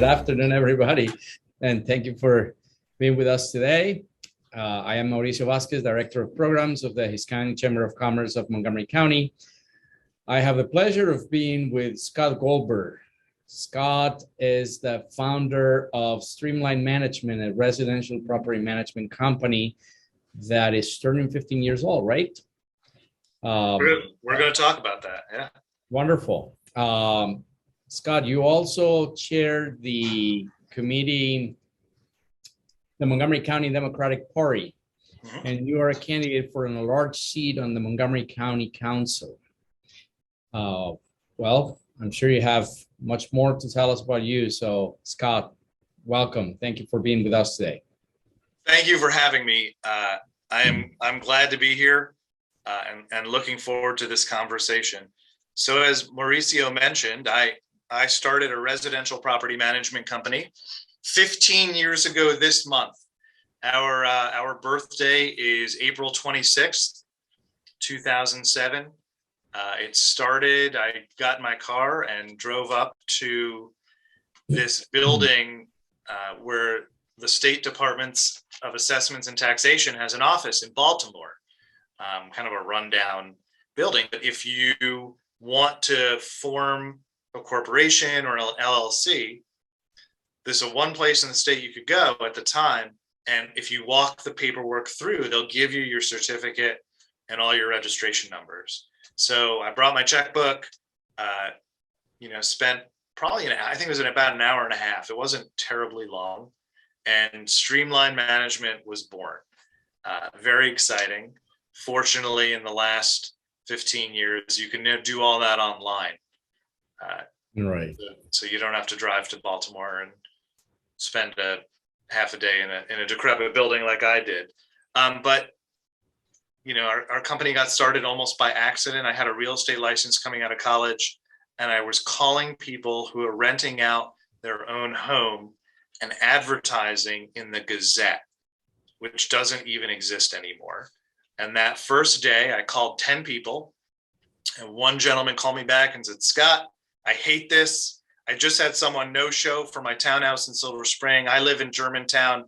Good afternoon, everybody, and thank you for being with us today. I am Mauricio Vasquez, Director of Programs of the Hispanic Chamber of Commerce of Montgomery County. I have the pleasure of being with Scott Goldberg. Scott is the founder of Streamline Management, a residential property management company that is turning 15 years old, right? We're going to talk about that. Yeah. Wonderful. Scott, you also chair the committee, the Montgomery County Democratic Party, and you are a candidate for a large seat on the Montgomery County Council. Well, I'm sure you have much more to tell us about you. So, Scott, welcome. Thank you for being with us today. Thank you for having me. I'm glad to be here and looking forward to this conversation. So, as Mauricio mentioned, I started a residential property management company 15 years ago this month. Our birthday is April 26th, 2007. It started, I got in my car and drove up to this building where the State Departments of Assessments and Taxation has an office in Baltimore, kind of a rundown building. But if you want to form a corporation or an LLC, this is one place in the state you could go at the time. And if you walk the paperwork through, they'll give you your certificate and all your registration numbers. So I brought my checkbook, spent probably, I think it was in about an hour and a half. It wasn't terribly long. And Streamline Management was born. Very exciting. Fortunately, in the last 15 years, you can do all that online. Right. So you don't have to drive to Baltimore and spend a half a day in a decrepit building like I did. But our company got started almost by accident. I had a real estate license coming out of college, and I was calling people who are renting out their own home and advertising in the Gazette, which doesn't even exist anymore. And that first day I called 10 people, and one gentleman called me back and said, "Scott, I hate this. I just had someone no show for my townhouse in Silver Spring. I live in Germantown.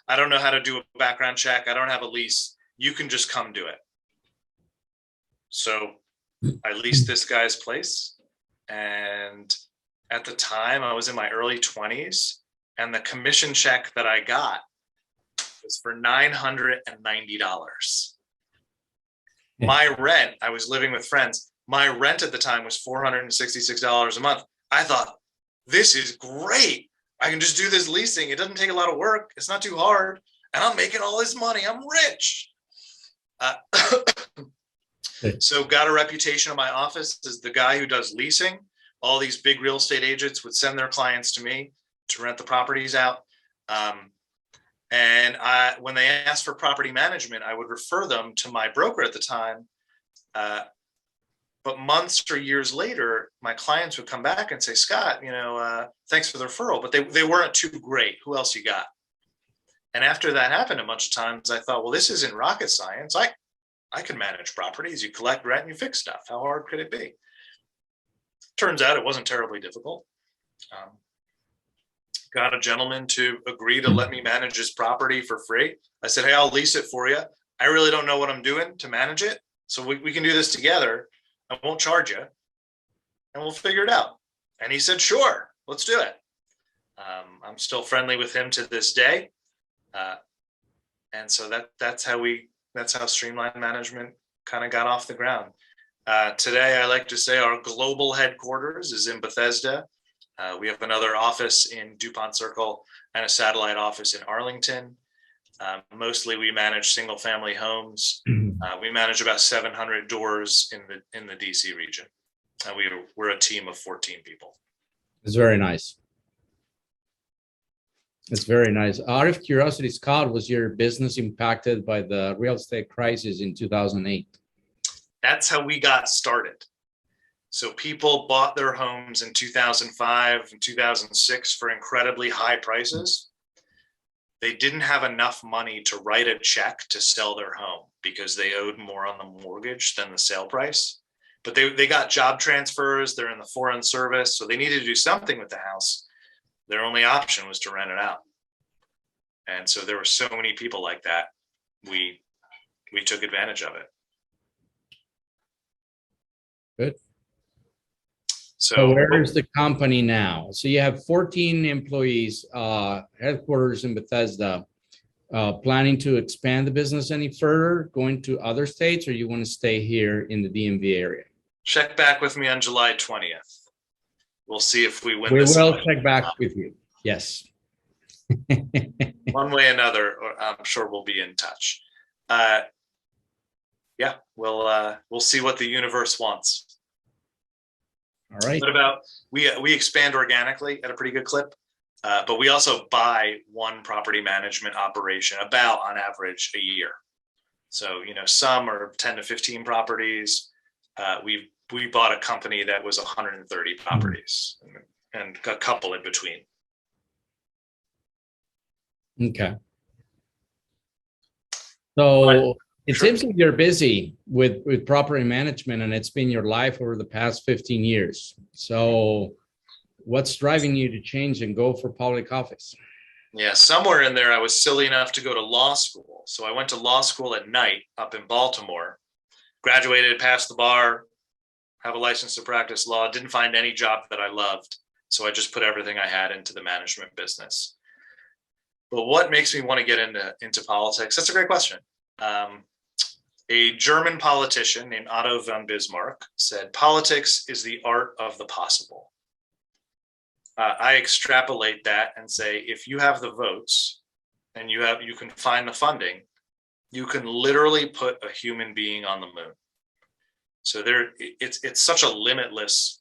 I don't know how to do a background check. I don't have a lease. You can just come do it." So I leased this guy's place. And at the time I was in my early 20s, and the commission check that I got was for $990. My rent, I was living with friends. My rent at the time was $466 a month. I thought, this is great. I can just do this leasing. It doesn't take a lot of work. It's not too hard. And I'm making all this money. I'm rich. So got a reputation in my office as the guy who does leasing. All these big real estate agents would send their clients to me to rent the properties out. And when they asked for property management, I would refer them to my broker at the time. But months or years later, my clients would come back and say, "Scott, thanks for the referral, but they weren't too great. Who else you got?" And after that happened a bunch of times, I thought, well, this isn't rocket science. I can manage properties. You collect rent and you fix stuff. How hard could it be? Turns out it wasn't terribly difficult. Got a gentleman to agree to let me manage his property for free. I said, "Hey, I'll lease it for you. I really don't know what I'm doing to manage it. So we can do this together. I won't charge you, and we'll figure it out." And he said, "Sure, let's do it." I'm still friendly with him to this day. And so that's how Streamline Management kind of got off the ground. Today, I like to say our global headquarters is in Bethesda. We have another office in DuPont Circle and a satellite office in Arlington. Mostly we manage single family homes. We manage about 700 doors in the DC region. We're a team of 14 people. It's very nice. It's very nice. Out of curiosity, Scott, was your business impacted by the real estate crisis in 2008? That's how we got started. So people bought their homes in 2005 and 2006 for incredibly high prices. They didn't have enough money to write a check to sell their home because they owed more on the mortgage than the sale price. But they got job transfers. They're in the foreign service. So they needed to do something with the house. their only option was to rent it out. And so there were so many people like that. We took advantage of it. Good. So where is the company now? So you have 14 employees, headquarters in Bethesda. Planning to expand the business any further, going to other states, or you want to stay here in the DMV area? Check back with me on July 20th. We'll see if we win We this. will check back with you. Yes. One way or another, I'm sure we'll be in touch. Yeah, we'll see what the universe wants. All right. What about we expand organically at a pretty good clip, but we also buy one property management operation about on average a year. So some are 10 to 15 properties. We bought a company that was 130 properties and a couple in between. Okay. So it seems like you're busy with property management, and it's been your life over the past 15 years. So what's driving you to change and go for public office? Yeah, somewhere in there, I was silly enough to go to law school. So I went to law school at night up in Baltimore, graduated, passed the bar, have a license to practice law, didn't find any job that I loved. So I just put everything I had into the management business. But what makes me want to get into politics? That's a great question. A German politician named Otto von Bismarck said, "Politics is the art of the possible." I extrapolate that and say, if you have the votes and you can find the funding, you can literally put a human being on the moon. So it's such a limitless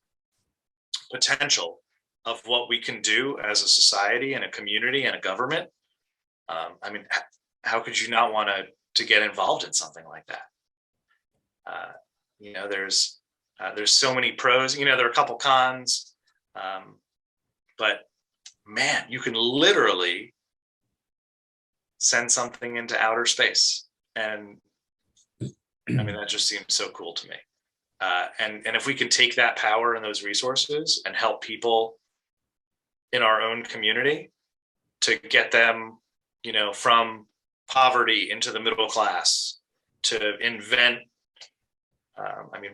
potential of what we can do as a society and a community and a government. I mean, how could you not want to get involved in something like that? There's so many pros. There are a couple cons, but man, you can literally send something into outer space, and I mean that just seems so cool to me. And if we can take that power and those resources and help people in our own community to get them, from poverty into the middle class, to invent,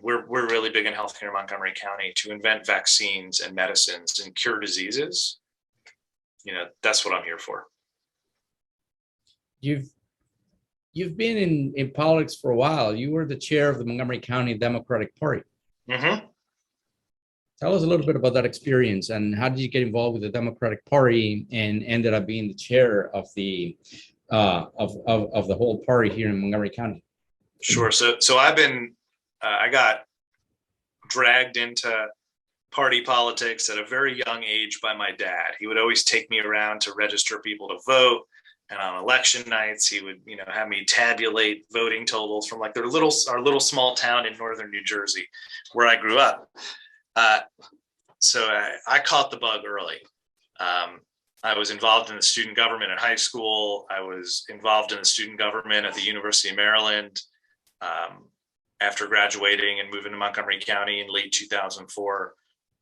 we're really big in healthcare in Montgomery County, to invent vaccines and medicines and cure diseases. That's what I'm here for. You've been in politics for a while. You were the chair of the Montgomery County Democratic Party. Mm-hmm. Tell us a little bit about that experience, and how did you get involved with the Democratic Party and ended up being the chair of the of the whole party here in Montgomery County? Sure. So I got dragged into party politics at a very young age by my dad. He would always take me around to register people to vote. And on election nights, he would, have me tabulate voting totals from our little small town in northern New Jersey, where I grew up. So I caught the bug early. I was involved in the student government at high school. I was involved in the student government at the University of Maryland. After graduating and moving to Montgomery County in late 2004,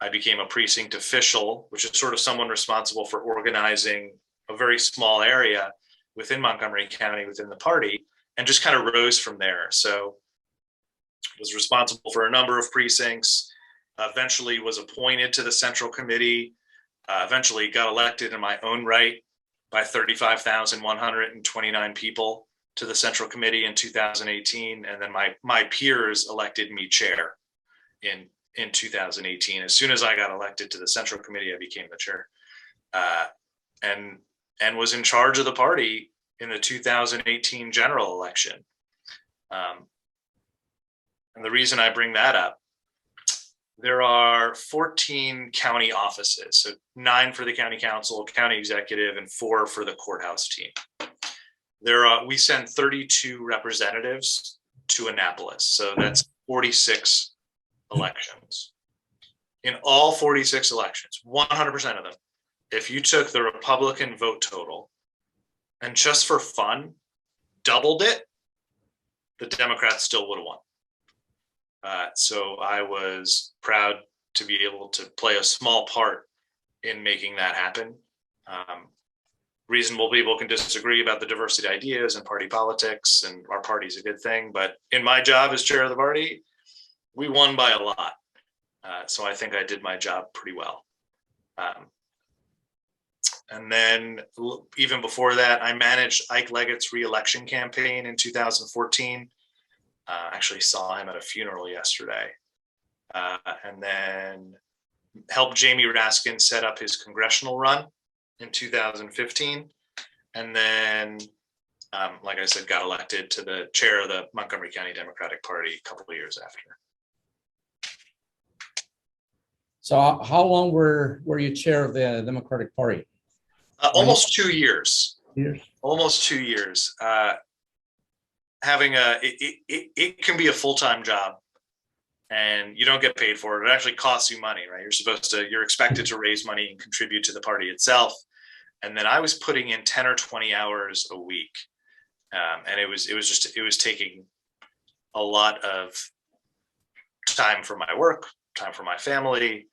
I became a precinct official, which is sort of someone responsible for organizing a very small area within Montgomery County, within the party, and just kind of rose from there. So was responsible for a number of precincts, eventually was appointed to the Central Committee, eventually got elected in my own right by 35,129 people to the Central Committee in 2018. And then my peers elected me chair in 2018. As soon as I got elected to the Central Committee, I became the chair. And was in charge of the party in the 2018 general election. And the reason I bring that up, there are 14 county offices, so 9 for the county council, county executive, and 4 for the courthouse team. We send 32 representatives to Annapolis, so that's 46 elections. In all 46 elections, 100% of them, if you took the Republican vote total and just for fun doubled it, the Democrats still would have won. So I was proud to be able to play a small part in making that happen. Reasonable people can disagree about the diversity ideas and party politics, and our party's a good thing. But in my job as chair of the party, we won by a lot. So I think I did my job pretty well. And then even before that, I managed Ike Leggett's re-election campaign in 2014. Actually saw him at a funeral yesterday. And then helped Jamie Raskin set up his congressional run in 2015. And then, like I said, got elected to the chair of the Montgomery County Democratic Party a couple of years after. So how long were you chair of the Democratic Party? Almost 2 years. Years. Almost 2 years. It can be a full-time job, and you don't get paid for it. It actually costs you money, right? You're expected to raise money and contribute to the party itself. And then I was putting in 10 or 20 hours a week. And it was taking a lot of time for my work, time for my family.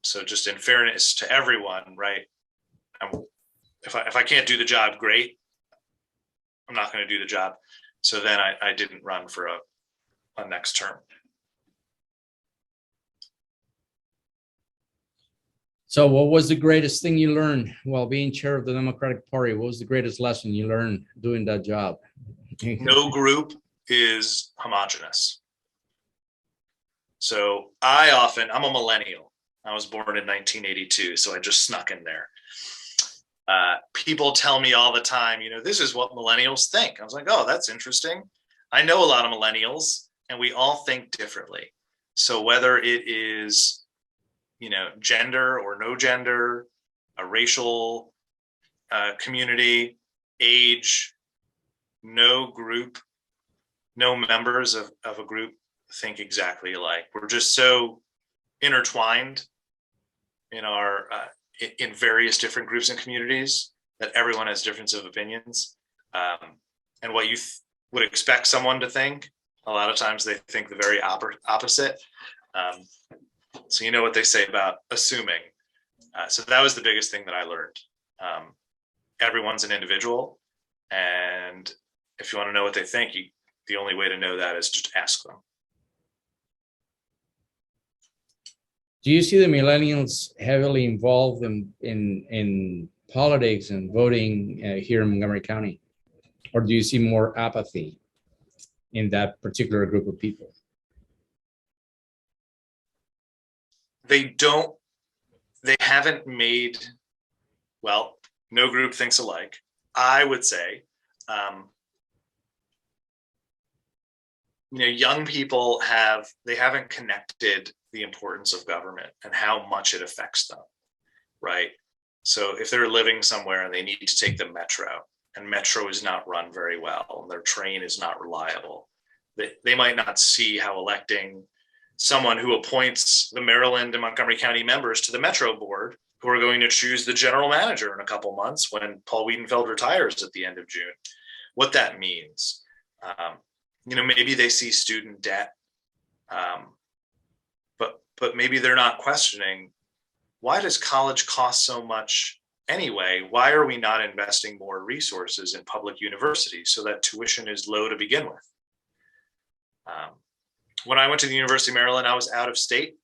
So just in fairness to everyone, right? If I can't do the job, great. I'm not going to do the job. So then I didn't run for a next term. So what was the greatest thing you learned while being chair of the Democratic Party? What was the greatest lesson you learned doing that job? No group is homogenous. So I'm a millennial. I was born in 1982, so I just snuck in there. People tell me all the time, this is what millennials think. I was like, oh, that's interesting. I know a lot of millennials, and we all think differently. So whether it is, gender or no gender, a racial community, age, no group, no members of a group think exactly alike. We're just so intertwined in our in various different groups and communities that everyone has differences of opinions. And what you would expect someone to think, a lot of times they think the very opposite. So you know what they say about assuming. So that was the biggest thing that I learned. Everyone's an individual, and if you want to know what they think, the only way to know that is just ask them. Do you see the millennials heavily involved in politics and voting here in Montgomery County? Or do you see more apathy in that particular group of people? They haven't made, well, no group thinks alike. I would say, young people haven't connected the importance of government and how much it affects them, right? So if they're living somewhere and they need to take the metro, and metro is not run very well, and their train is not reliable, they might not see how electing someone who appoints the Maryland and Montgomery County members to the Metro Board, who are going to choose the general manager in a couple months when Paul Wiedenfeld retires at the end of June, what that means. Maybe they see student debt, but maybe they're not questioning, why does college cost so much anyway? Why are we not investing more resources in public universities so that tuition is low to begin with? When I went to the University of Maryland, I was out of state.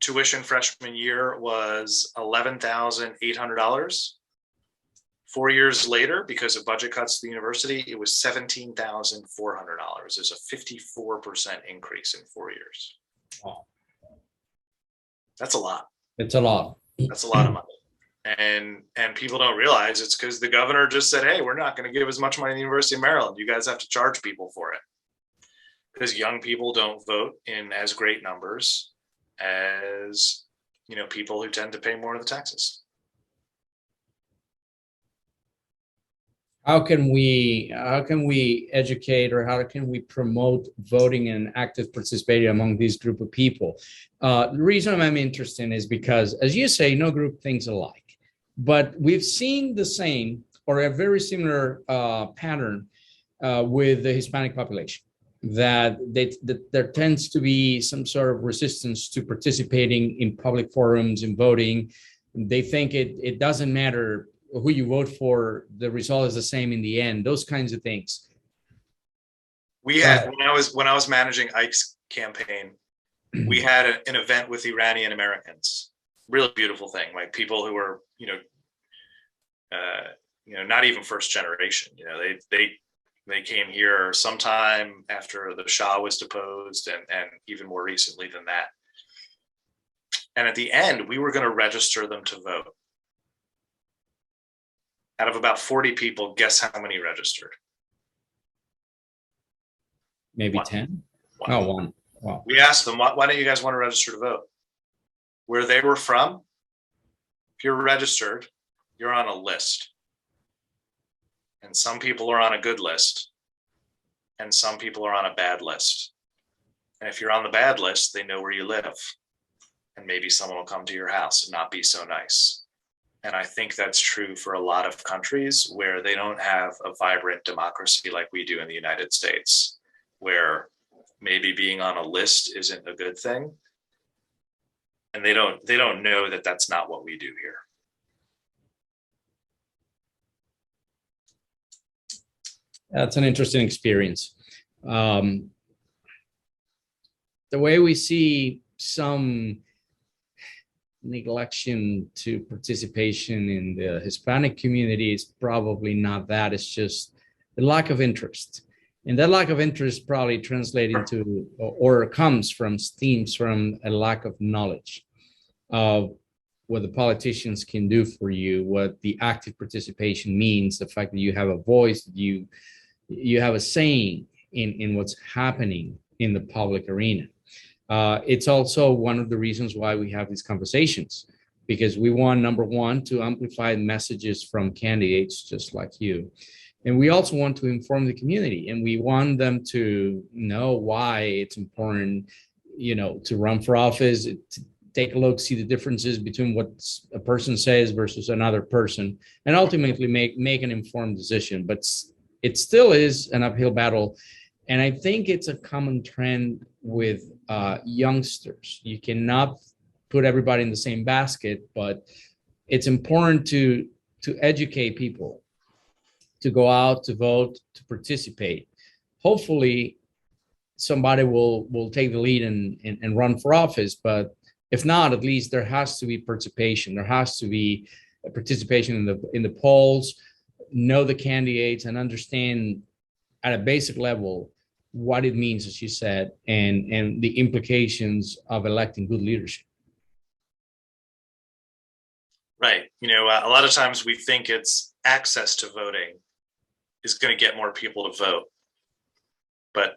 Tuition freshman year was $11,800. 4 years later, because of budget cuts to the university, it was $17,400. There's a 54% increase in 4 years. Wow. That's a lot. It's a lot. That's a lot of money. And people don't realize it's because the governor just said, hey, we're not going to give as much money to the University of Maryland. You guys have to charge people for it. Because young people don't vote in as great numbers as, people who tend to pay more of the taxes. How can we educate, or how can we promote voting and active participation among this group of people? The reason I'm interested is because, as you say, no group thinks alike, but we've seen the same or a very similar pattern with the Hispanic population, that there tends to be some sort of resistance to participating in public forums and voting. They think it doesn't matter who you vote for, the result is the same in the end, those kinds of things. We had, when I was managing Ike's campaign, we had an event with Iranian Americans. Really beautiful thing, like people who were, not even first generation. They came here sometime after the Shah was deposed, and even more recently than that. And at the end, we were going to register them to vote. Out of about 40 people, guess how many registered? Maybe One. 10? One. Oh, one. Wow. We asked them, why don't you guys want to register to vote? Where they were from, if you're registered, you're on a list. And some people are on a good list, and some people are on a bad list. And if you're on the bad list, they know where you live. And maybe someone will come to your house and not be so nice. And I think that's true for a lot of countries where they don't have a vibrant democracy like we do in the United States, where maybe being on a list isn't a good thing. And they don't know that that's not what we do here. That's an interesting experience. The way we see some neglection to participation in the Hispanic community is probably not that. It's just the lack of interest. And that lack of interest probably translates into or stems from a lack of knowledge of what the politicians can do for you, what the active participation means, the fact that you have a voice, you have a saying in what's happening in the public arena. It's also one of the reasons why we have these conversations, because we want, number one, to amplify messages from candidates just like you. And we also want to inform the community, and we want them to know why it's important, to run for office, to take a look, see the differences between what a person says versus another person, and ultimately make an informed decision. But it still is an uphill battle. And I think it's a common trend with youngsters. You cannot put everybody in the same basket, but it's important to educate people, to go out, to vote, to participate. Hopefully, somebody will take the lead and run for office. But if not, at least there has to be participation. There has to be a participation in the polls, know the candidates, and understand at a basic level what it means, as you said, and the implications of electing good leadership. Right. A lot of times we think it's access to voting is going to get more people to vote. But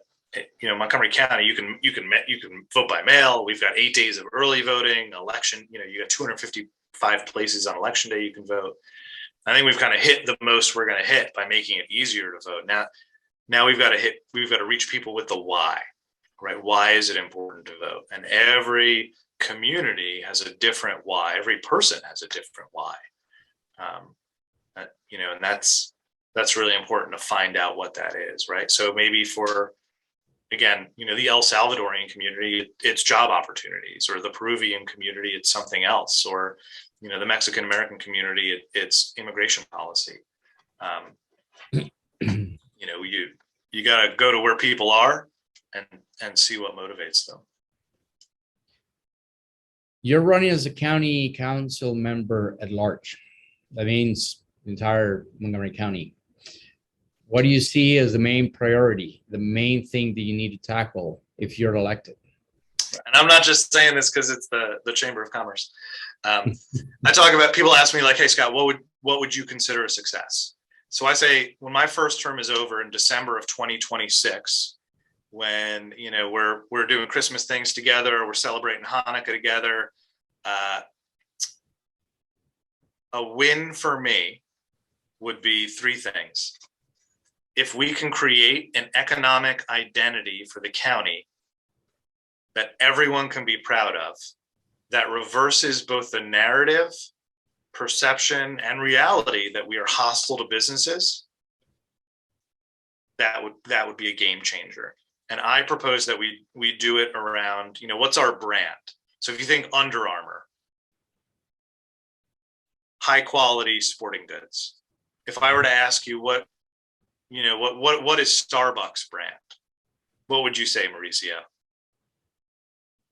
Montgomery County, you can vote by mail. We've got 8 days of early voting, election. You got 255 places on election day you can vote. I think we've kind of hit the most we're going to hit by making it easier to vote. Now we've got to reach people with the why, right? Why is it important to vote? And every community has a different why. Every person has a different why. And that's really important to find out what that is, right? So maybe for, again, the El Salvadorian community, it's job opportunities, or the Peruvian community, it's something else, or the Mexican American community, it's immigration policy. You got to go to where people are and see what motivates them. You're running as a county council member at large. That means the entire Montgomery County. What do you see as the main priority, the main thing that you need to tackle if you're elected? And I'm not just saying this because it's the Chamber of Commerce. I talk about, people ask me like, hey, Scott, what would you consider a success? So I say, when my first term is over in December of 2026, when we're doing Christmas things together, we're celebrating Hanukkah together, a win for me would be three things. If we can create an economic identity for the county that everyone can be proud of, that reverses both the narrative, perception, and reality that we are hostile to businesses, that would be a game changer. And I propose that we do it around, what's our brand? So if you think Under Armour, high quality sporting goods. If I were to ask you what is Starbucks brand, what would you say, Mauricio?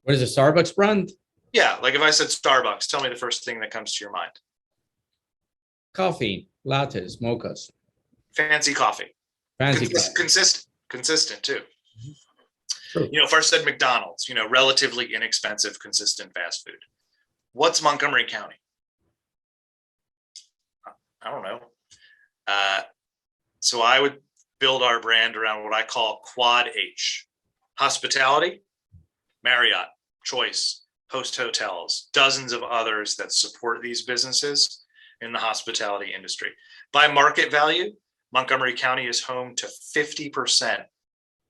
What is a Starbucks brand? Yeah, like if I said Starbucks, tell me the first thing that comes to your mind. Coffee, lattes, mochas. Fancy coffee. Fancy coffee. Consistent too. True. If I said McDonald's, relatively inexpensive, consistent fast food. What's Montgomery County? I don't know. So I would build our brand around what I call Quad H: hospitality, Marriott, Choice, Host Hotels, dozens of others that support these businesses in the hospitality industry. By market value, Montgomery County is home to 50%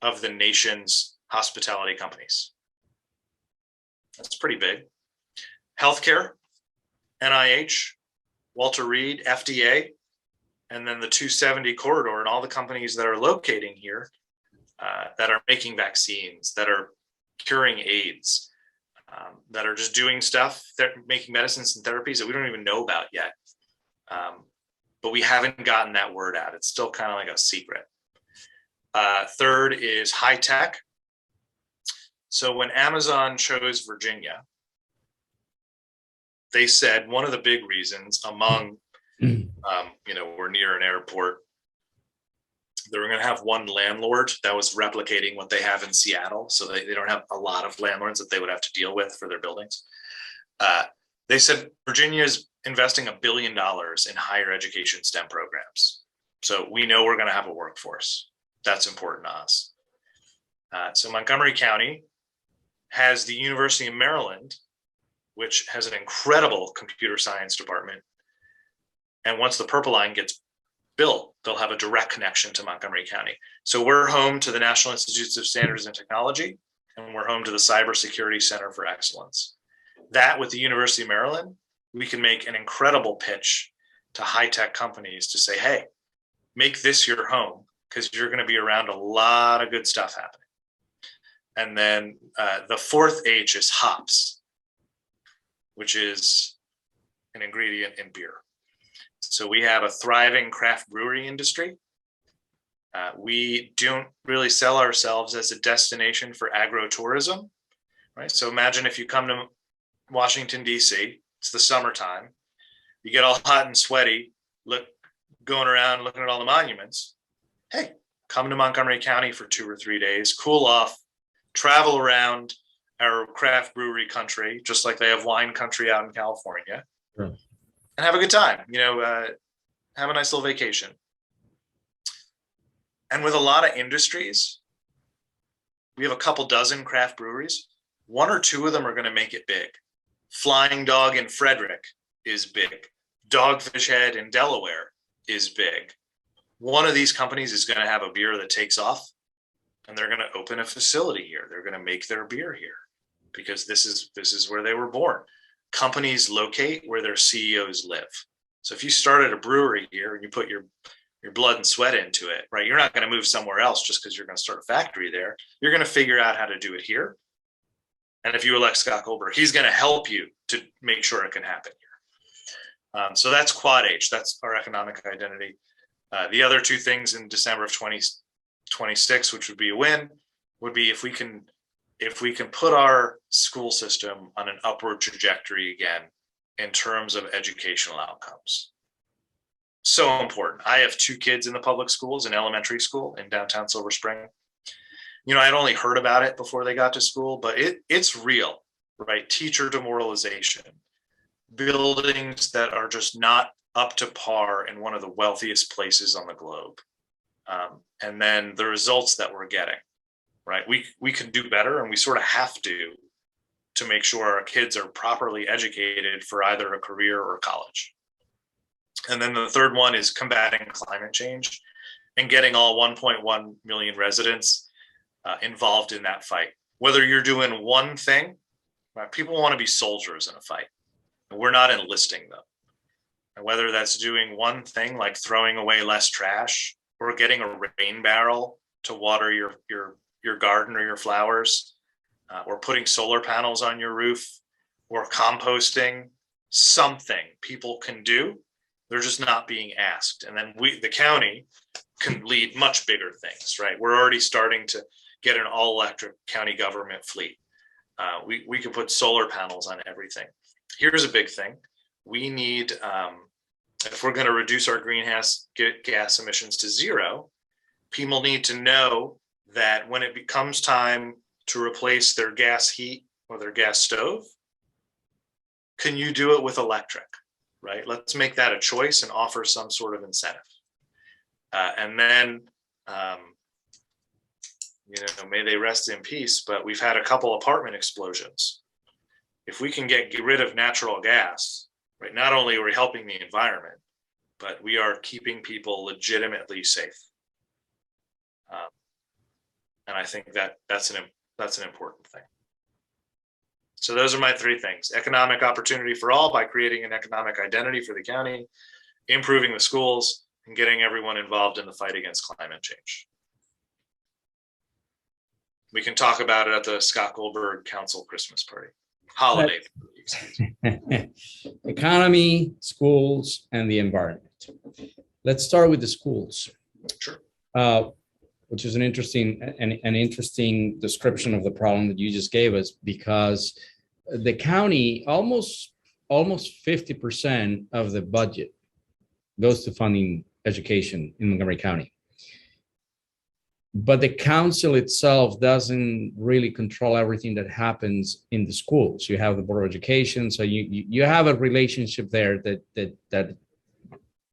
of the nation's hospitality companies. That's pretty big. Healthcare, NIH, Walter Reed, FDA, and then the 270 corridor and all the companies that are locating here that are making vaccines, that are curing AIDS, that are just doing stuff, that making medicines and therapies that we don't even know about yet. But we haven't gotten that word out. It's still kind of like a secret. Third is high tech. So when Amazon chose Virginia, they said one of the big reasons among, we're near an airport, they were going to have one landlord that was replicating what they have in Seattle. So they don't have a lot of landlords that they would have to deal with for their buildings. They said Virginia is investing $1 billion in higher education STEM programs. So we know we're going to have a workforce. That's important to us. So Montgomery County has the University of Maryland, which has an incredible computer science department. And once the Purple Line gets built, they'll have a direct connection to Montgomery County. So we're home to the National Institutes of Standards and Technology, and we're home to the Cybersecurity Center for Excellence. That with the University of Maryland, we can make an incredible pitch to high-tech companies to say, hey, make this your home because you're going to be around a lot of good stuff happening. And then the fourth H is hops, which is an ingredient in beer. So we have a thriving craft brewery industry. We don't really sell ourselves as a destination for agro-tourism, right? So imagine if you come to Washington, D.C., it's the summertime, you get all hot and sweaty, going around looking at all the monuments. Hey, come to Montgomery County for 2 or 3 days, cool off, travel around our craft brewery country, just like they have wine country out in California. Sure. And have a good time, have a nice little vacation. And with a lot of industries, we have a couple dozen craft breweries. 1 or 2 of them are going to make it big. Flying Dog in Frederick is big. Dogfish Head in Delaware is big. One of these companies is going to have a beer that takes off, and they're going to open a facility here. They're going to make their beer here because this is where they were born. Companies locate where their CEOs live. So if you started a brewery here and you put your blood and sweat into it, right? You're not going to move somewhere else just because you're going to start a factory there. You're going to figure out how to do it here. And if you elect Scott Goldberg, he's going to help you to make sure it can happen here. So that's Quad H. That's our economic identity. The other 2 things in December of 2026, which would be a win, would be if we can put our school system on an upward trajectory again in terms of educational outcomes. So important. I have 2 kids in the public schools, in elementary school in downtown Silver Spring. I'd only heard about it before they got to school, but it's real, right? Teacher demoralization, buildings that are just not up to par in one of the wealthiest places on the globe. And then the results that we're getting, right? We can do better, and we sort of have to make sure our kids are properly educated for either a career or college. And then the third one is combating climate change and getting all 1.1 million residents involved in that fight. Whether you're doing one thing, right? People want to be soldiers in a fight, and we're not enlisting them. And whether that's doing one thing like throwing away less trash, or getting a rain barrel to water your garden or your flowers, or putting solar panels on your roof, or composting, something people can do. They're just not being asked. And then the county, can lead much bigger things, right? We're already starting to get an all-electric county government fleet. We can put solar panels on everything. Here's a big thing. We need, if we're going to reduce our greenhouse gas emissions to zero, people need to know that when it becomes time to replace their gas heat or their gas stove, can you do it with electric, right? Let's make that a choice and offer some sort of incentive. And then, may they rest in peace, but we've had a couple apartment explosions. If we can get rid of natural gas, right, not only are we helping the environment, but we are keeping people legitimately safe. And I think that's an important thing. So those are my three things: economic opportunity for all by creating an economic identity for the county, improving the schools, and getting everyone involved in the fight against climate change. We can talk about it at the Scott Goldberg Council Christmas party. Holiday. Economy, schools, and the environment. Let's start with the schools. Sure. Which is an interesting description of the problem that you just gave us, because the county, almost 50% of the budget goes to funding education in Montgomery County. But the council itself doesn't really control everything that happens in the schools. You have the Board of Education, so you have a relationship there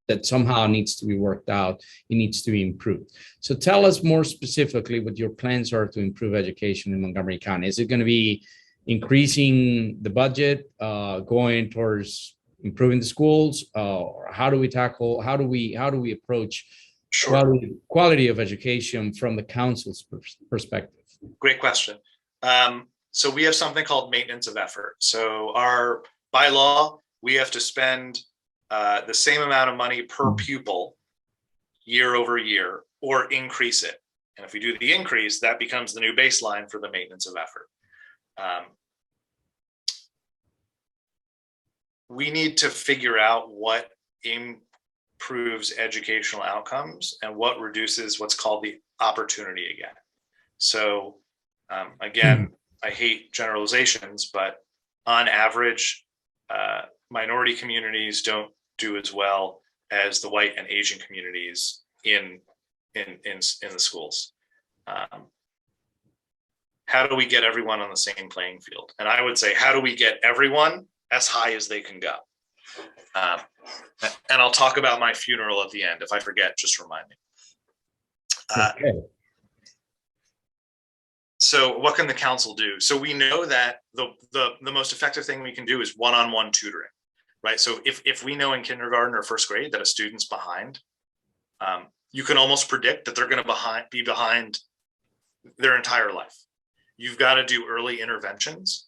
that somehow needs to be worked out. It needs to be improved. So tell us more specifically what your plans are to improve education in Montgomery County. Is it going to be increasing the budget, going towards improving the schools? How do we approach quality of education from the council's perspective? Great question. So we have something called maintenance of effort. So by law, we have to spend the same amount of money per pupil year over year, or increase it. And if we do the increase, that becomes the new baseline for the maintenance of effort. We need to figure out what improves educational outcomes and what reduces what's called the opportunity gap. So again, I hate generalizations, but on average, minority communities don't do as well as the white and Asian communities in the schools. How do we get everyone on the same playing field? And I would say, how do we get everyone as high as they can go? And I'll talk about my funeral at the end. If I forget, just remind me. Okay. So what can the council do? So we know that the most effective thing we can do is one-on-one tutoring, right? So if we know in kindergarten or first grade that a student's behind, you can almost predict that they're going to be behind their entire life. You've got to do early interventions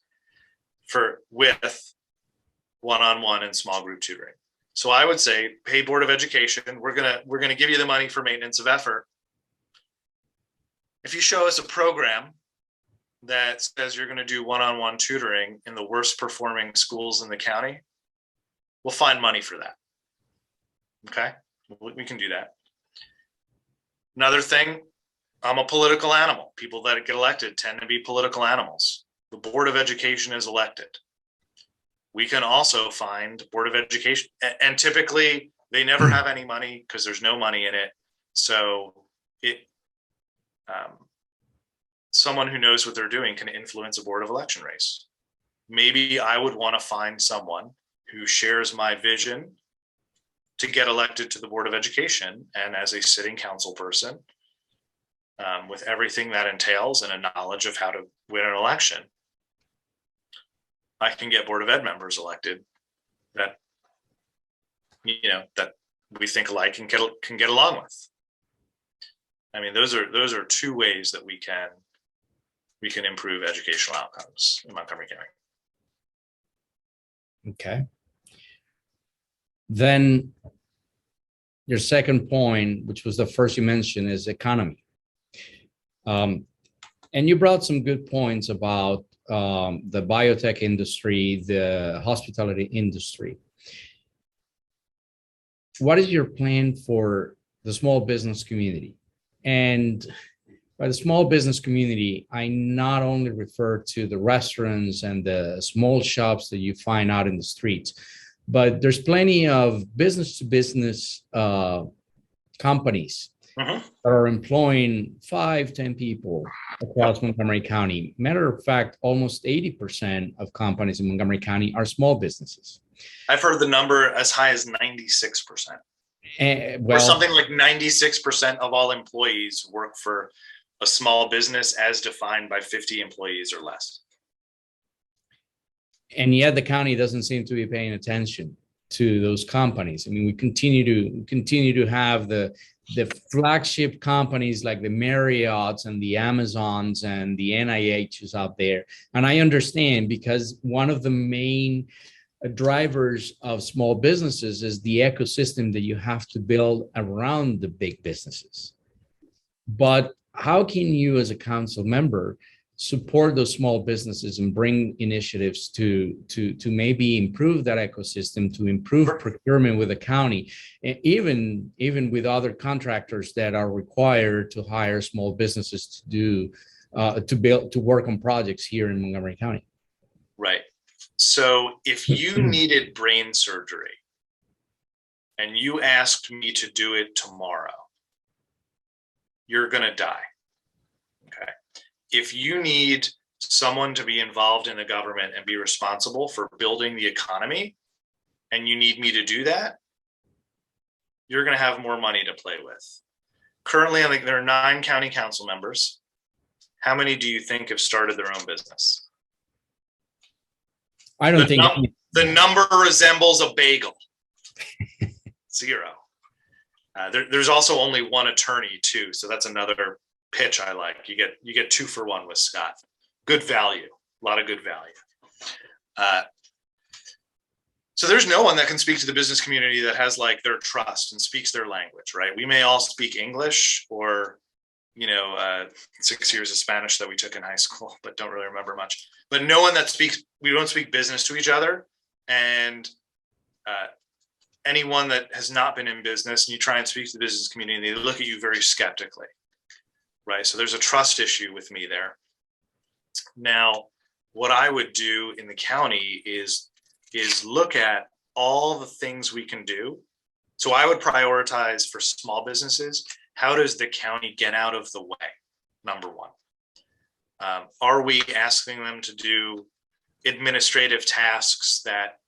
with one-on-one and small group tutoring. So I would say, hey, Board of Education, we're gonna give you the money for maintenance of effort. If you show us a program that says you're going to do one-on-one tutoring in the worst performing schools in the county, we'll find money for that. Okay, we can do that. Another thing, I'm a political animal. People that get elected tend to be political animals. The Board of Education is elected. We can also find Board of Education, and typically they never have any money because there's no money in it. So someone who knows what they're doing can influence a Board of Election race. Maybe I would want to find someone who shares my vision to get elected to the Board of Education, and as a sitting council person, with everything that entails and a knowledge of how to win an election, I can get Board of Ed members elected that we think alike and can get along with. I mean, those are two ways that we can improve educational outcomes in Montgomery County. Okay. Then your second point, which was the first you mentioned, is economy. And you brought some good points about the biotech industry, the hospitality industry. What is your plan for the small business community? And by the small business community, I not only refer to the restaurants and the small shops that you find out in the streets, but there's plenty of business to business companies that are employing 5-10 people across Montgomery County. Matter of fact, almost 80% of companies in Montgomery County are small businesses. I've heard the number as high as 96%. Or something like 96% of all employees work for a small business as defined by 50 employees or less. And yet the county doesn't seem to be paying attention to those companies. I mean, we continue to have the flagship companies like the Marriotts and the Amazons and the NIHs out there. And I understand, because one of the main drivers of small businesses is the ecosystem that you have to build around the big businesses. But how can you, as a council member, support those small businesses and bring initiatives to maybe improve that ecosystem, to improve procurement with the county, and even with other contractors that are required to hire small businesses to do to work on projects here in Montgomery County? Right. So if you needed brain surgery and you asked me to do it tomorrow, you're going to die. Okay. If you need someone to be involved in the government and be responsible for building the economy, and you need me to do that, you're going to have more money to play with. Currently, I think there are 9 county council members. How many do you think have started their own business? I don't think the number resembles a bagel. 0. There's also only 1 attorney too, so that's another pitch I like. You get 2 for 1 with Scott. Good value, a lot of good value. So there's no one that can speak to the business community that has like their trust and speaks their language, right? We may all speak English or 6 years of Spanish that we took in high school, but don't really remember much. But no one that speaks, we don't speak business to each other. And anyone that has not been in business and you try and speak to the business community, they look at you very skeptically, right? So there's a trust issue with me there. Now, what I would do in the county is look at all the things we can do. So I would prioritize for small businesses, how does the county get out of the way? Number one. Are we asking them to do administrative tasks that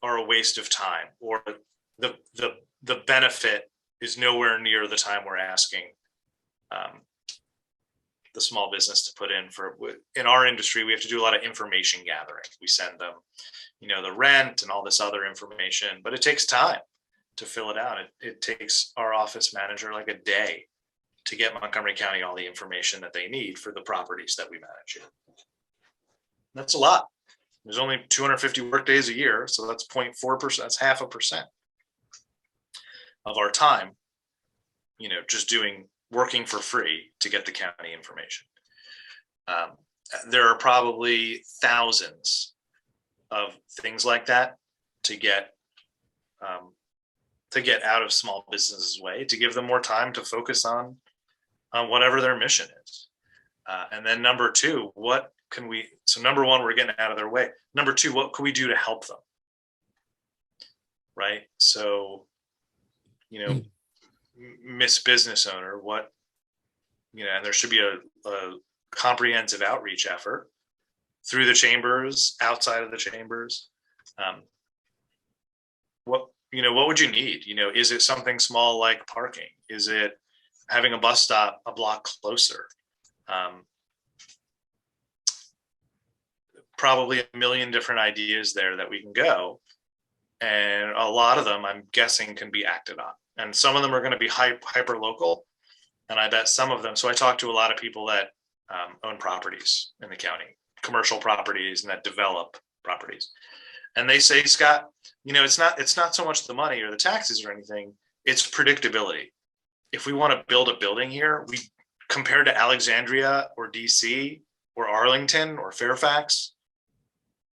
are a waste of time, or the benefit is nowhere near the time we're asking the small business to put in for? In our industry, we have to do a lot of information gathering. We send them, the rent and all this other information, but it takes time to fill it out. It takes our office manager like a day to get Montgomery County all the information that they need for the properties that we manage here. That's a lot. There's only 250 work days a year, so that's 0.4%. That's 0.5% of our time, just working for free to get the county information. There are probably thousands of things like that to get out of small businesses' way, to give them more time to focus on whatever their mission is. And then number two, number one, we're getting out of their way. Number two, what can we do to help them? Right? So, Miss Business Owner, and there should be a comprehensive outreach effort through the chambers, outside of the chambers. What would you need? Is it something small like parking? Is it having a bus stop a block closer? Probably a million different ideas there that we can go. And a lot of them, I'm guessing, can be acted on. And some of them are going to be hyper local. And I bet some of them, so I talk to a lot of people that own properties in the county, commercial properties, and that develop properties. And they say, Scott, it's not so much the money or the taxes or anything, it's predictability. If we want to build a building here, compared to Alexandria or DC, or Arlington or Fairfax,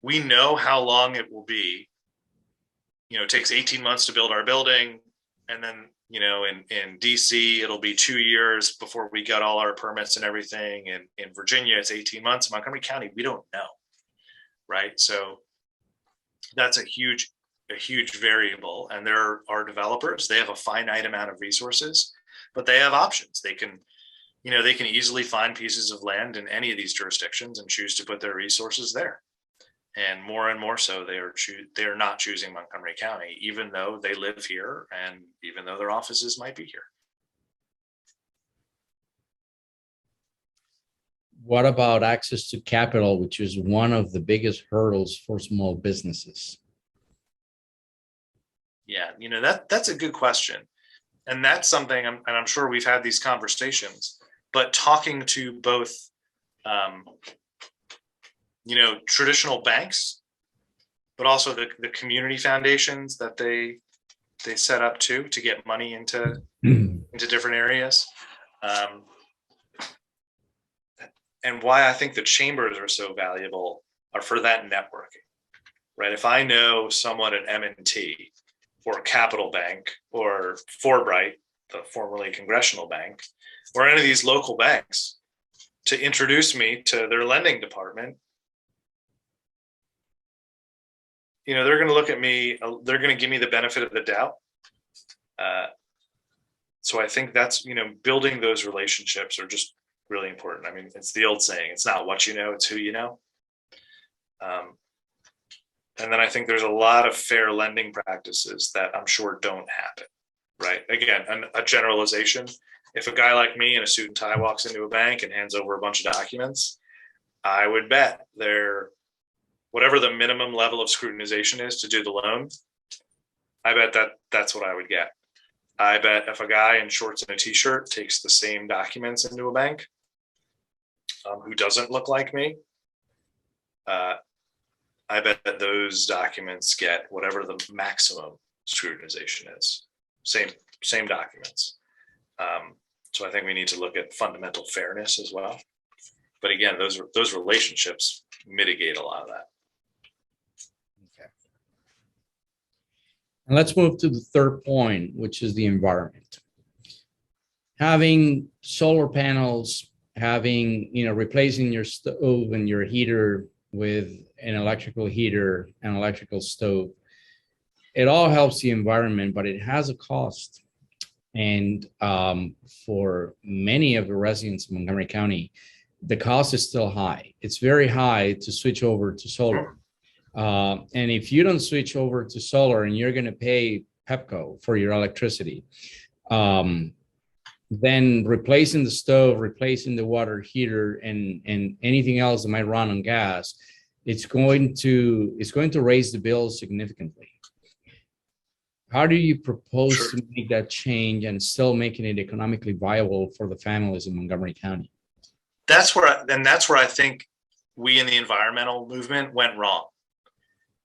we know how long it will be. It takes 18 months to build our building. And then, in DC, it'll be 2 years before we got all our permits and everything. And in Virginia, it's 18 months. In Montgomery County, we don't know. Right. So that's a huge variable. And there are developers, they have a finite amount of resources, but they have options. They can easily find pieces of land in any of these jurisdictions and choose to put their resources there. And more so, they are not choosing Montgomery County, even though they live here and even though their offices might be here. What about access to capital, which is one of the biggest hurdles for small businesses? Yeah, that's a good question. And that's something, and I'm sure we've had these conversations, but talking to both, traditional banks, but also the community foundations that they set up to get money into different areas. And why I think the chambers are so valuable are for that networking, right? If I know someone at M&T or Capital Bank or Forbright, the formerly Congressional Bank, or any of these local banks, to introduce me to their lending department, they're going to look at me, they're going to give me the benefit of the doubt. So I think that's, building those relationships are just really important. I mean, it's the old saying, it's not what you know, it's who you know. And then I think there's a lot of fair lending practices that I'm sure don't happen, right? Again, a generalization. If a guy like me in a suit and tie walks into a bank and hands over a bunch of documents, I would bet whatever the minimum level of scrutinization is to do the loan, I bet that's what I would get. I bet if a guy in shorts and a t-shirt takes the same documents into a bank, who doesn't look like me, I bet that those documents get whatever the maximum scrutinization is. Same documents. So I think we need to look at fundamental fairness as well. But again, those relationships mitigate a lot of that. Okay. And let's move to the third point, which is the environment. Having solar panels, replacing your stove and your heater with an electrical heater and electrical stove, it all helps the environment, but it has a cost. And for many of the residents of Montgomery County, the cost is still high. It's very high to switch over to solar. And if you don't switch over to solar and you're going to pay Pepco for your electricity, then replacing the stove, replacing the water heater, and anything else that might run on gas, it's going to raise the bill significantly. How do you propose to make that change and still making it economically viable for the families in Montgomery County? That's where I think we in the environmental movement went wrong.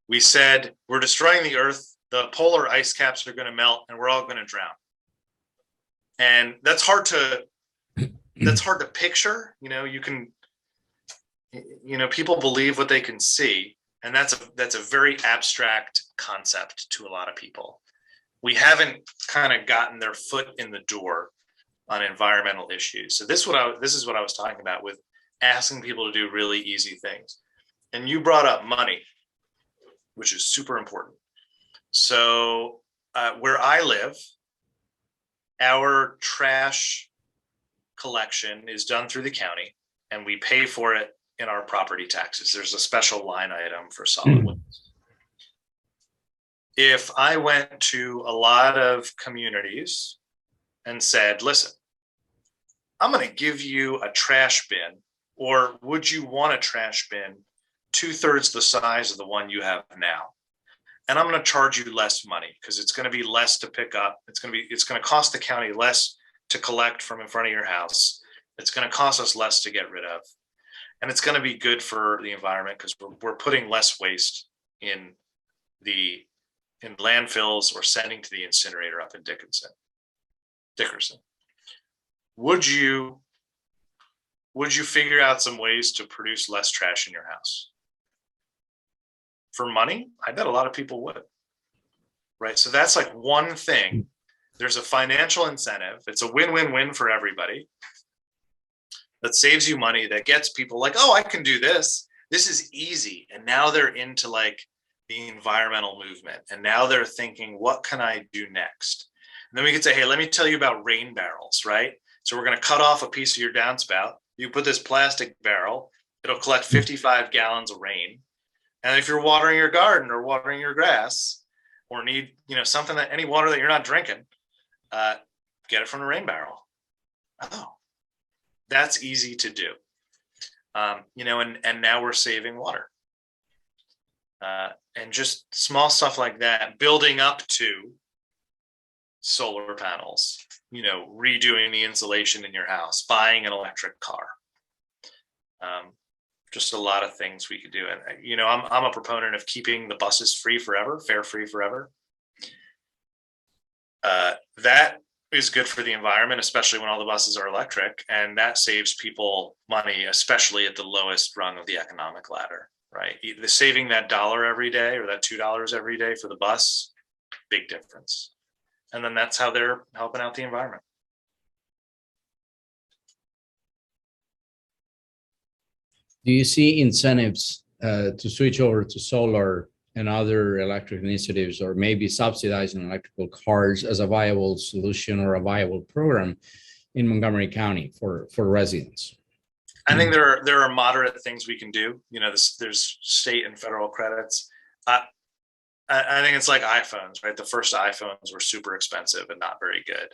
We said, we're destroying the earth, the polar ice caps are going to melt, and we're all going to drown. And that's hard to picture. People believe what they can see, and that's a very abstract concept to a lot of people. We haven't kind of gotten their foot in the door on environmental issues. So this is what I was talking about with asking people to do really easy things. And you brought up money, which is super important. So where I live, our trash collection is done through the county, and we pay for it in our property taxes. There's a special line item for solid waste. If I went to a lot of communities and said, listen, I'm going to give you a trash bin, or would you want a trash bin 2/3 the size of the one you have now? And I'm going to charge you less money because it's going to be less to pick up. It's going to cost the county less to collect from in front of your house. It's going to cost us less to get rid of. And it's going to be good for the environment because we're putting less waste in landfills or sending to the incinerator up in Dickerson. Would you would you figure out some ways to produce less trash in your house? For money, I bet a lot of people would, right? So that's like one thing. There's a financial incentive. It's a win-win-win for everybody that saves you money, that gets people like, oh, I can do this. This is easy. And now they're into like the environmental movement. And now they're thinking, what can I do next? And then we could say, hey, let me tell you about rain barrels, right? So we're going to cut off a piece of your downspout. You put this plastic barrel, it'll collect 55 gallons of rain. And if you're watering your garden or watering your grass or need, something that any water that you're not drinking, get it from the rain barrel. Oh, that's easy to do. And now we're saving water. And just small stuff like that, building up to solar panels, redoing the insulation in your house, buying an electric car. Just a lot of things we could do. And, I'm a proponent of keeping the buses free forever, fare free forever. That is good for the environment, especially when all the buses are electric. And that saves people money, especially at the lowest rung of the economic ladder, right? The saving that $1 every day or that $2 every day for the bus, big difference. And then that's how they're helping out the environment. Do you see incentives to switch over to solar and other electric initiatives, or maybe subsidizing electrical cars as a viable solution or a viable program in Montgomery County for residents? I think there are moderate things we can do. There's state and federal credits. I think it's like iPhones, right? The first iPhones were super expensive and not very good.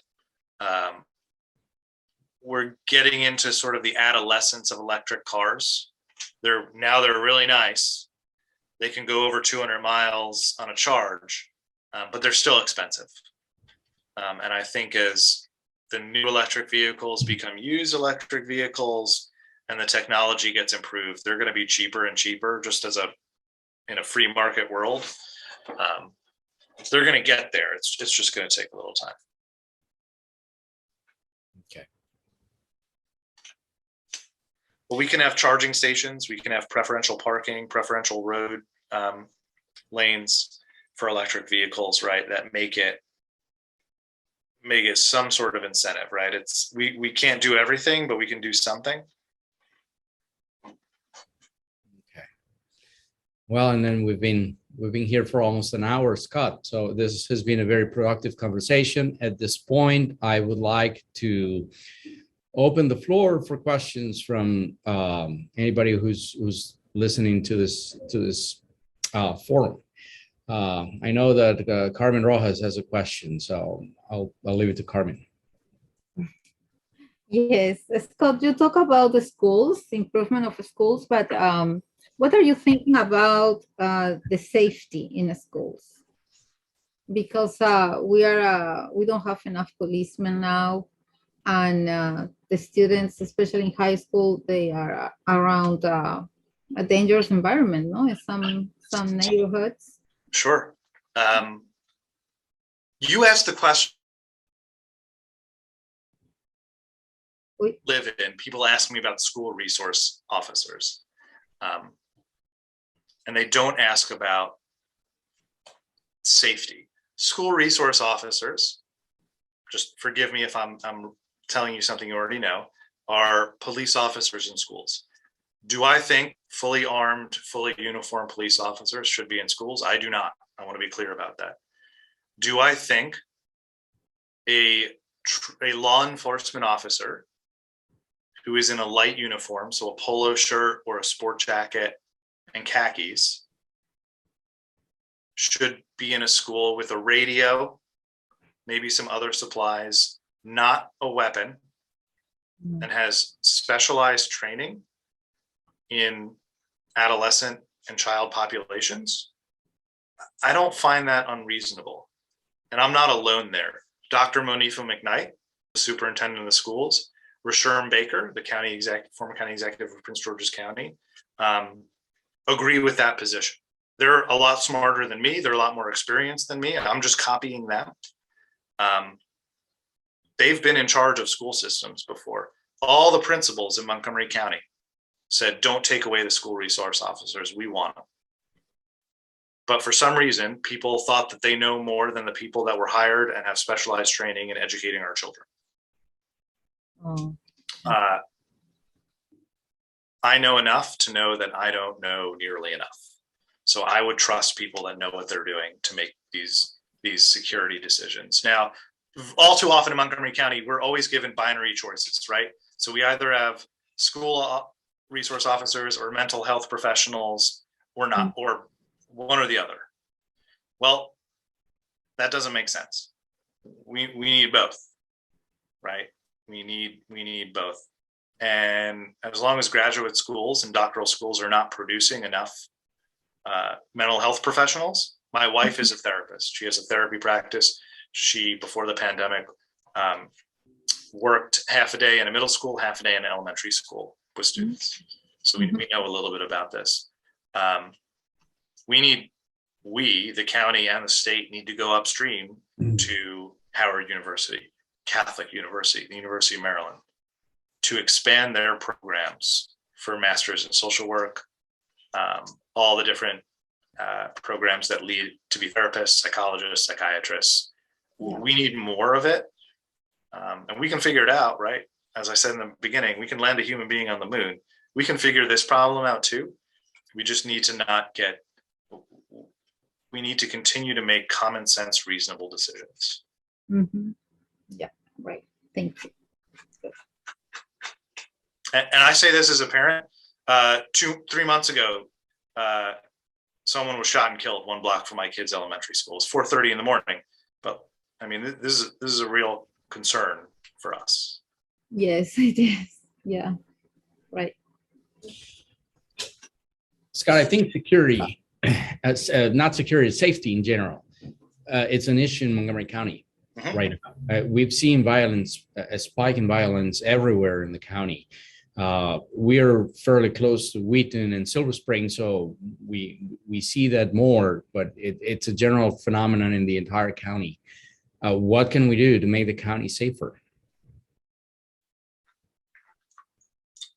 We're getting into sort of the adolescence of electric cars. They're really nice. They can go over 200 miles on a charge, but they're still expensive. And I think as the new electric vehicles become used electric vehicles and the technology gets improved, they're going to be cheaper and cheaper, just in a free market world. They're going to get there. It's just going to take a little time. Okay. Well, we can have charging stations. We can have preferential parking, preferential road lanes for electric vehicles, right? That make it some sort of incentive, right? We can't do everything, but we can do something. Okay. Well, and then we've been here for almost an hour, Scott. So this has been a very productive conversation. At this point, I would like to open the floor for questions from anybody who's listening to this forum. I know that Carmen Rojas has a question, so I'll leave it to Carmen. Yes, Scott, you talk about the schools, improvement of schools, but what are you thinking about the safety in the schools? Because we don't have enough policemen now, and the students, especially in high school, they are around a dangerous environment, no? In some neighborhoods. Sure. You asked the question. Live in. People ask me about school resource officers, and they don't ask about safety. School resource officers, just forgive me if I'm telling you something you already know, are police officers in schools. Do I think fully armed, fully uniformed police officers should be in schools? I do not. I want to be clear about that. Do I think a law enforcement officer who is in a light uniform, so a polo shirt or a sport jacket and khakis, should be in a school with a radio, maybe some other supplies, not a weapon, and has specialized training in adolescent and child populations? I don't find that unreasonable. And I'm not alone there. Dr. Monifa McKnight, the superintendent of the schools, Rasherm Baker, the former county executive of Prince George's County, agree with that position. They're a lot smarter than me. They're a lot more experienced than me. And I'm just copying them. They've been in charge of school systems before. all the principals in Montgomery County said, don't take away the school resource officers, we want them. But for some reason, people thought that they know more than the people that were hired and have specialized training in educating our children. Oh. I know enough to know that I don't know nearly enough. So I would trust people that know what they're doing to make these security decisions. Now, all too often in Montgomery County, we're always given binary choices, right? So we either have school resource officers or mental health professionals or not, or one or the other. Well, that doesn't make sense. We need both, right? We need both. And as long as graduate schools and doctoral schools are not producing enough mental health professionals, my wife is a therapist. She has a therapy practice. She, before the pandemic, worked half a day in a middle school, half a day in elementary school with students. So we know a little bit about this. We, the county and the state, need to go upstream to Howard University, Catholic University, the University of Maryland, to expand their programs for masters in social work, all the different programs that lead to be therapists, psychologists, psychiatrists. We need more of it. And we can figure it out, right? As I said in the beginning, we can land a human being on the moon. We can figure this problem out too. We just need to we need to continue to make common sense, reasonable decisions. Yeah, right. Thank you. And I say this as a parent. 3 months ago, someone was shot and killed 1 block from my kid's elementary school. It's 4:30 in the morning, but I mean, this is a real concern for us. Yes, it is. Yeah, right. Scott, I think security, not security, safety in general, it's an issue in Montgomery County right now. We've seen violence, a spike in violence everywhere in the county. We are fairly close to Wheaton and Silver Spring, so we see that more, but it's a general phenomenon in the entire county. What can we do to make the county safer?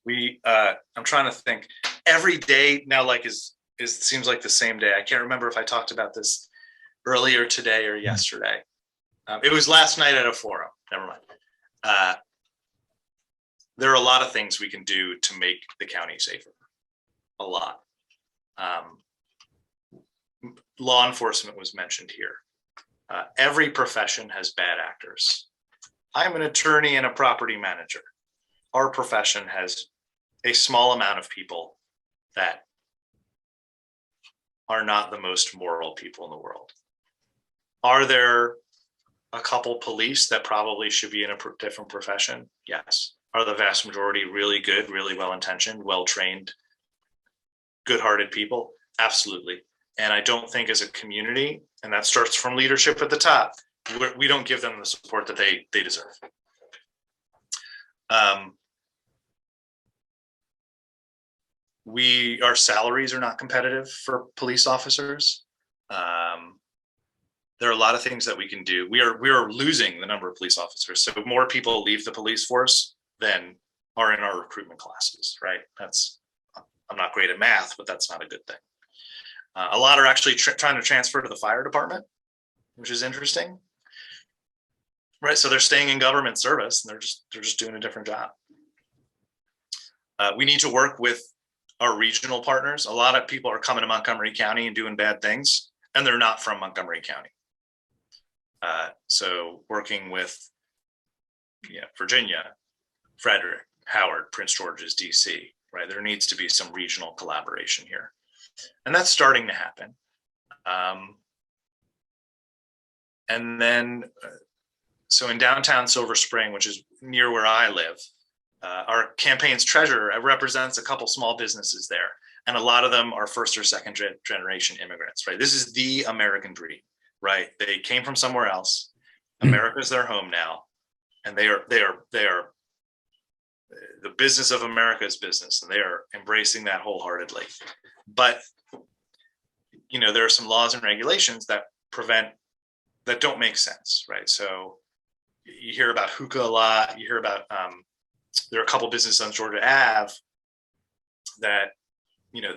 I'm trying to think. Every day now, like seems like the same day. I can't remember if I talked about this earlier today or yesterday. It was last night at a forum. Never mind. There are a lot of things we can do to make the county safer. A lot. Law enforcement was mentioned here. Every profession has bad actors. I'm an attorney and a property manager. Our profession has a small amount of people that are not the most moral people in the world. Are there a couple police that probably should be in a different profession? Yes. Are the vast majority really good, really well-intentioned, well-trained, good-hearted people? Absolutely. And I don't think as a community, and that starts from leadership at the top, we don't give them the support that they deserve. Our salaries are not competitive for police officers. There are a lot of things that we can do. We are losing the number of police officers. So more people leave the police force than are in our recruitment classes, right? I'm not great at math, but that's not a good thing. A lot are actually trying to transfer to the fire department, which is interesting, right? So they're staying in government service and they're just doing a different job. We need to work with our regional partners. A lot of people are coming to Montgomery County and doing bad things, and they're not from Montgomery County. So working with Virginia, Frederick, Howard, Prince George's, DC, right? There needs to be some regional collaboration here. And that's starting to happen. And then, so in downtown Silver Spring, which is near where I live, our campaign's treasurer represents a couple small businesses there. And a lot of them are first or second generation immigrants, right? This is the American dream, right? They came from somewhere else. America's their home now. And they are the business of America's business, and they are embracing that wholeheartedly. But, there are some laws and regulations that don't make sense, right? So you hear about hookah a lot. You hear about there are a couple businesses on Georgia Ave that,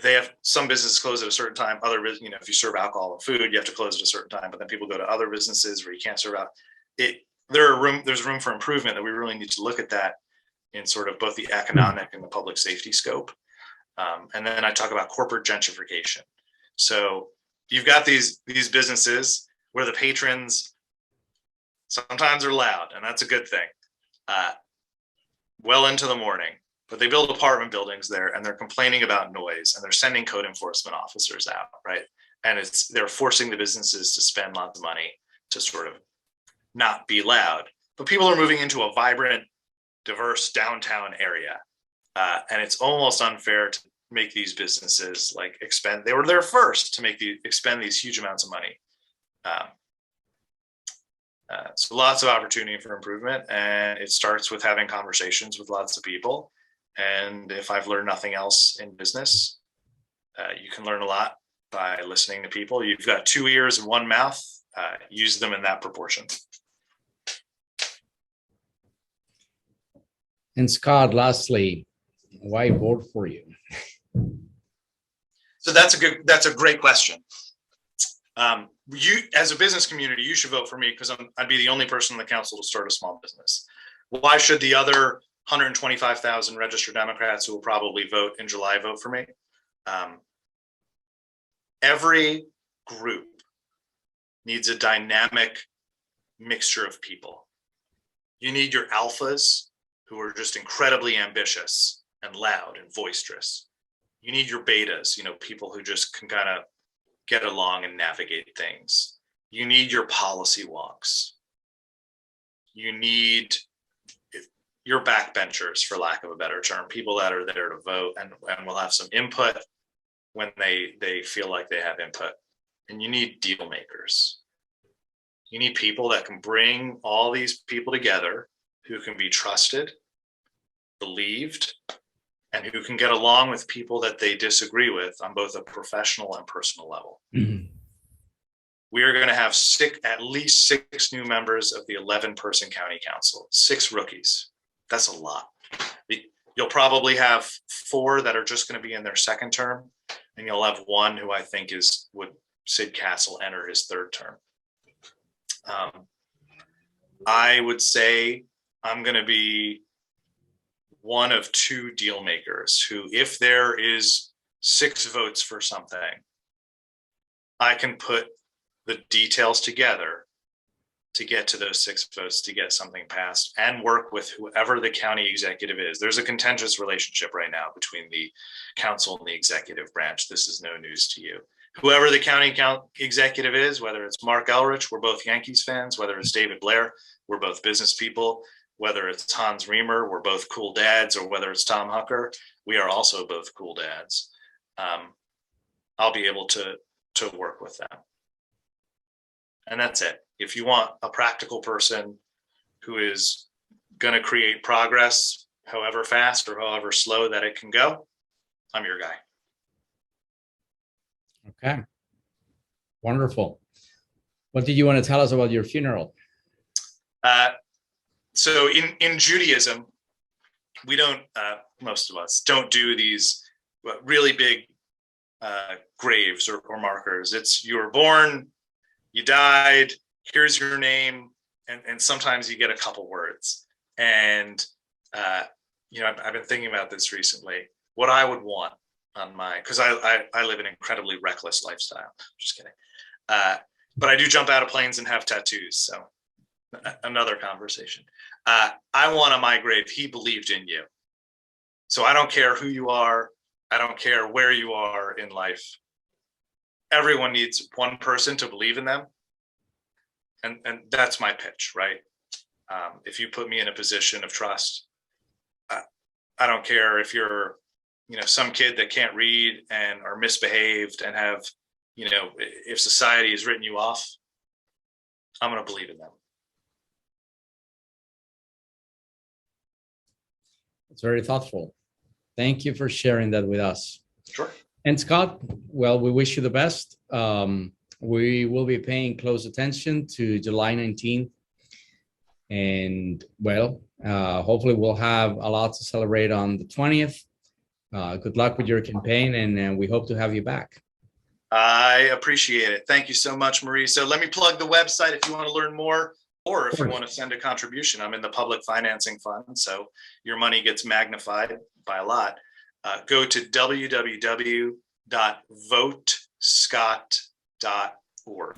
they have some businesses close at a certain time. Other, if you serve alcohol and food, you have to close at a certain time. But then people go to other businesses where you can't serve out. There's room for improvement that we really need to look at that in sort of both the economic and the public safety scope. And then I talk about corporate gentrification. So you've got these businesses where the patrons sometimes are loud, and that's a good thing, well into the morning. But they build apartment buildings there, and they're complaining about noise, and they're sending code enforcement officers out, right? And they're forcing the businesses to spend lots of money to sort of not be loud. But people are moving into a vibrant, diverse downtown area, and it's almost unfair to make these businesses expend. They were there first to expend these huge amounts of money. So lots of opportunity for improvement, and it starts with having conversations with lots of people. And if I've learned nothing else in business, you can learn a lot by listening to people. You've got 2 ears and 1 mouth. Use them in that proportion. And Scott, lastly, why vote for you? So that's a great question. You, as a business community, you should vote for me because I'd be the only person in the council to start a small business. Why should the other 125,000 registered Democrats who will probably vote in July vote for me? Every group needs a dynamic mixture of people. You need your alphas who are just incredibly ambitious and loud and boisterous. You need your betas, people who just can kind of get along and navigate things. You need your policy wonks. You need your backbenchers, for lack of a better term, people that are there to vote and will have some input when they feel like they have input. And you need deal makers. You need people that can bring all these people together who can be trusted, believed, and who can get along with people that they disagree with on both a professional and personal level. Mm-hmm. We are going to have at least 6 new members of the 11-person county council, 6 rookies. That's a lot. You'll probably have 4 that are just going to be in their 2nd term, and you'll have 1 who I think would Sid Castle enter his 3rd term. I would say I'm going to be one of 2 deal makers who, if there is 6 votes for something, I can put the details together to get to those 6 votes to get something passed and work with whoever the county executive is. There's a contentious relationship right now between the council and the executive branch. This is no news to you. Whoever the county executive is, whether it's Mark Elrich, we're both Yankees fans, whether it's David Blair, we're both business people, whether it's Hans Reamer, we're both cool dads, or whether it's Tom Hucker, we are also both cool dads. I'll be able to work with them. And that's it. If you want a practical person who is going to create progress, however fast or however slow that it can go, I'm your guy. Okay. Wonderful. What did you want to tell us about your funeral? So in Judaism, we don't, most of us don't do these really big graves or markers. It's you were born, you died, here's your name, and sometimes you get a couple words. And I've been thinking about this recently. What I would want on because I live an incredibly reckless lifestyle. Just kidding. But I do jump out of planes and have tattoos. So another conversation. I want on my grave, he believed in you. So I don't care who you are. I don't care where you are in life. Everyone needs one person to believe in them. And that's my pitch, right? If you put me in a position of trust, I don't care if you're, some kid that can't read and are misbehaved and have, if society has written you off, I'm going to believe in them. It's very thoughtful. Thank you for sharing that with us. Sure. And Scott, well, we wish you the best. We will be paying close attention to July 19th. And well, hopefully we'll have a lot to celebrate on the 20th. Good luck with your campaign, and we hope to have you back. I appreciate it. Thank you so much, Marie. So let me plug the website if you want to learn more, or if you want to send a contribution. I'm in the public financing fund, so your money gets magnified by a lot. Go to www.votescott.org.